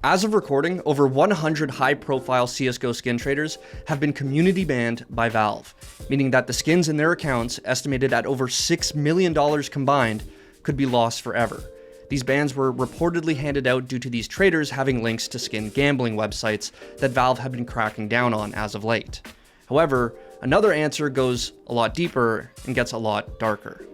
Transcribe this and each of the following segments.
As of recording, over 100 high-profile CSGO skin traders have been community banned by Valve, meaning that the skins in their accounts, estimated at over $6 million combined, could be lost forever. These bans were reportedly handed out due to these traders having links to skin gambling websites that Valve have been cracking down on as of late. However, another answer goes a lot deeper and gets a lot darker.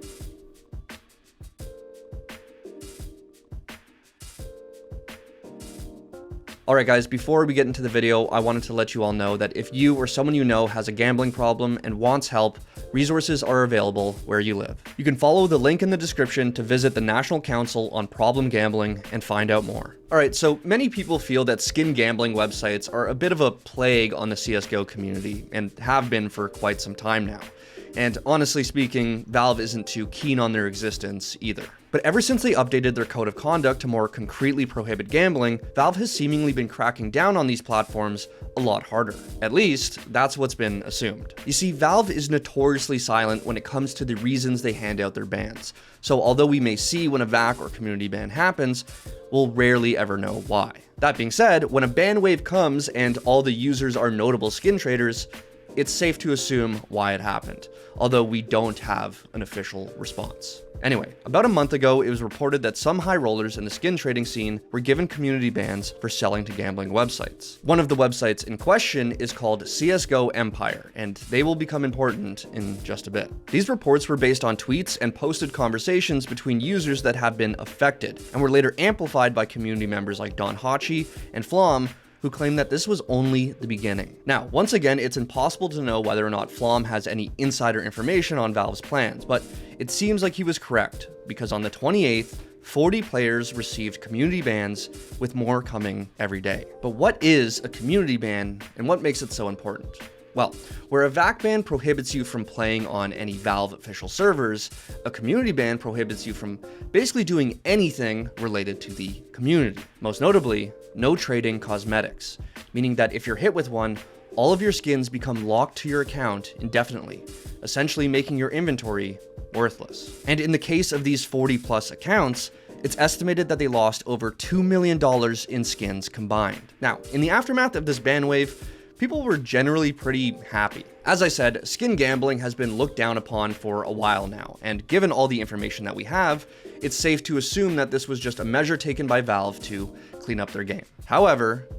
Alright guys, before we get into the video, I wanted to let you all know that if you or someone you know has a gambling problem and wants help, resources are available where you live. You can follow the link in the description to visit the National Council on Problem Gambling and find out more. Alright, so many people feel that skin gambling websites are a bit of a plague on the CSGO community and have been for quite some time now. And honestly speaking, Valve isn't too keen on their existence either. But ever since they updated their code of conduct to more concretely prohibit gambling, Valve has seemingly been cracking down on these platforms a lot harder. At least, that's what's been assumed. You see, Valve is notoriously silent when it comes to the reasons they hand out their bans. So although we may see when a VAC or community ban happens, we'll rarely ever know why. That being said, when a ban wave comes and all the users are notable skin traders, it's safe to assume why it happened, although we don't have an official response. Anyway, about a month ago, it was reported that some high rollers in the skin trading scene were given community bans for selling to gambling websites. One of the websites in question is called CSGO Empire, and they will become important in just a bit. These reports were based on tweets and posted conversations between users that have been affected, and were later amplified by community members like Don Hachi and Flom, who claim that this was only the beginning. Now, once again, it's impossible to know whether or not Flom has any insider information on Valve's plans, but it seems like he was correct, because on the 28th, 40 players received community bans, with more coming every day. But what is a community ban, and what makes it so important? Well, where a VAC ban prohibits you from playing on any Valve official servers, a community ban prohibits you from basically doing anything related to the community. Most notably, no trading cosmetics, meaning that if you're hit with one, all of your skins become locked to your account indefinitely, essentially making your inventory worthless. And in the case of these 40 plus accounts, it's estimated that they lost over $2 million in skins combined. Now, in the aftermath of this ban wave, people were generally pretty happy. As I said, skin gambling has been looked down upon for a while now, and given all the information that we have, it's safe to assume that this was just a measure taken by Valve to clean up their game. However,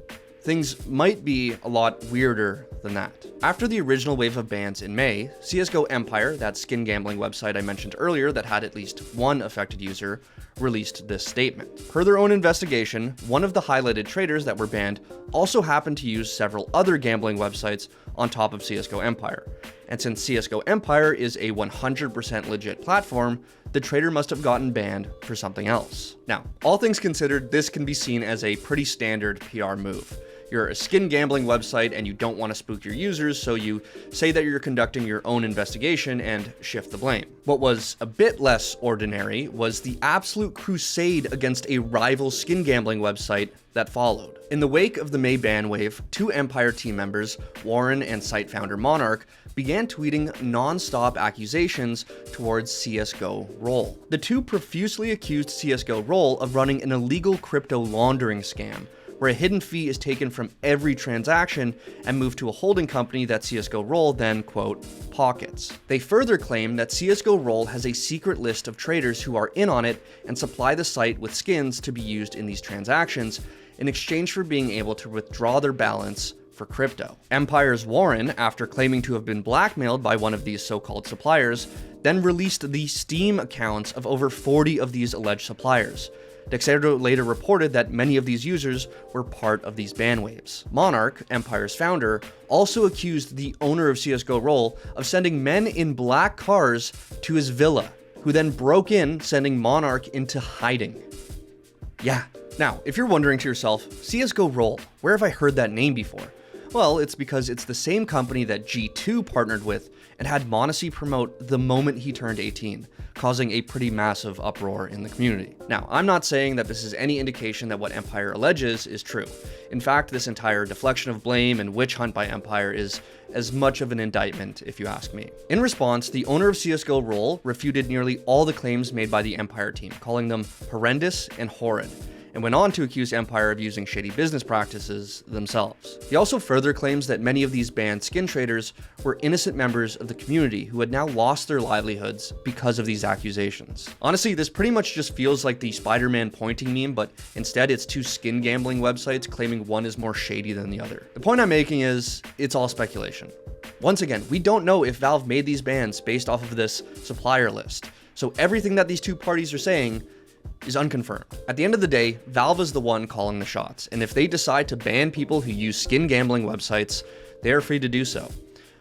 things might be a lot weirder than that. After the original wave of bans in May, CSGO Empire, that skin gambling website I mentioned earlier that had at least one affected user, released this statement. Per their own investigation, one of the highlighted traders that were banned also happened to use several other gambling websites on top of CSGO Empire. And since CSGO Empire is a 100% legit platform, the trader must have gotten banned for something else. Now, all things considered, this can be seen as a pretty standard PR move. You're a skin gambling website and you don't want to spook your users, so you say that you're conducting your own investigation and shift the blame. What was a bit less ordinary was the absolute crusade against a rival skin gambling website that followed. In the wake of the May ban wave, two Empire team members, Warren and site founder Monarch, began tweeting non-stop accusations towards CSGO Roll. The two profusely accused CSGO Roll of running an illegal crypto laundering scam, where a hidden fee is taken from every transaction and moved to a holding company that CSGO Roll then, quote, pockets. They further claim that CSGO Roll has a secret list of traders who are in on it and supply the site with skins to be used in these transactions in exchange for being able to withdraw their balance for crypto. Empire's Warren, after claiming to have been blackmailed by one of these so-called suppliers, then released the Steam accounts of over 40 of these alleged suppliers. Dexerto later reported that many of these users were part of these ban waves. Monarch, Empire's founder, also accused the owner of CSGO Roll of sending men in black cars to his villa, who then broke in, sending Monarch into hiding. Yeah. Now, if you're wondering to yourself, CSGO Roll, where have I heard that name before? Well, it's because it's the same company that G2 partnered with and had Monacy promote the moment he turned 18, causing a pretty massive uproar in the community. Now, I'm not saying that this is any indication that what Empire alleges is true. In fact, this entire deflection of blame and witch hunt by Empire is as much of an indictment, if you ask me. In response, the owner of CSGO Roll refuted nearly all the claims made by the Empire team, calling them horrendous and horrid, and went on to accuse Empire of using shady business practices themselves. He also further claims that many of these banned skin traders were innocent members of the community who had now lost their livelihoods because of these accusations. Honestly, this pretty much just feels like the Spider-Man pointing meme, but instead it's two skin gambling websites claiming one is more shady than the other. The point I'm making is, it's all speculation. Once again, we don't know if Valve made these bans based off of this supplier list, so everything that these two parties are saying is unconfirmed. At the end of the day, Valve is the one calling the shots, and if they decide to ban people who use skin gambling websites, they are free to do so.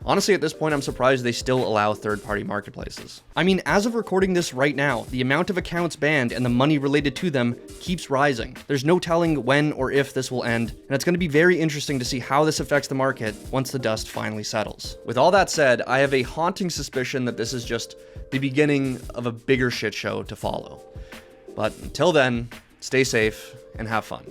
Honestly, at this point, I'm surprised they still allow third-party marketplaces. I mean, as of recording this right now, the amount of accounts banned and the money related to them keeps rising. There's no telling when or if this will end, and it's going to be very interesting to see how this affects the market once the dust finally settles. With all that said, I have a haunting suspicion that this is just the beginning of a bigger shit show to follow. But until then, stay safe and have fun.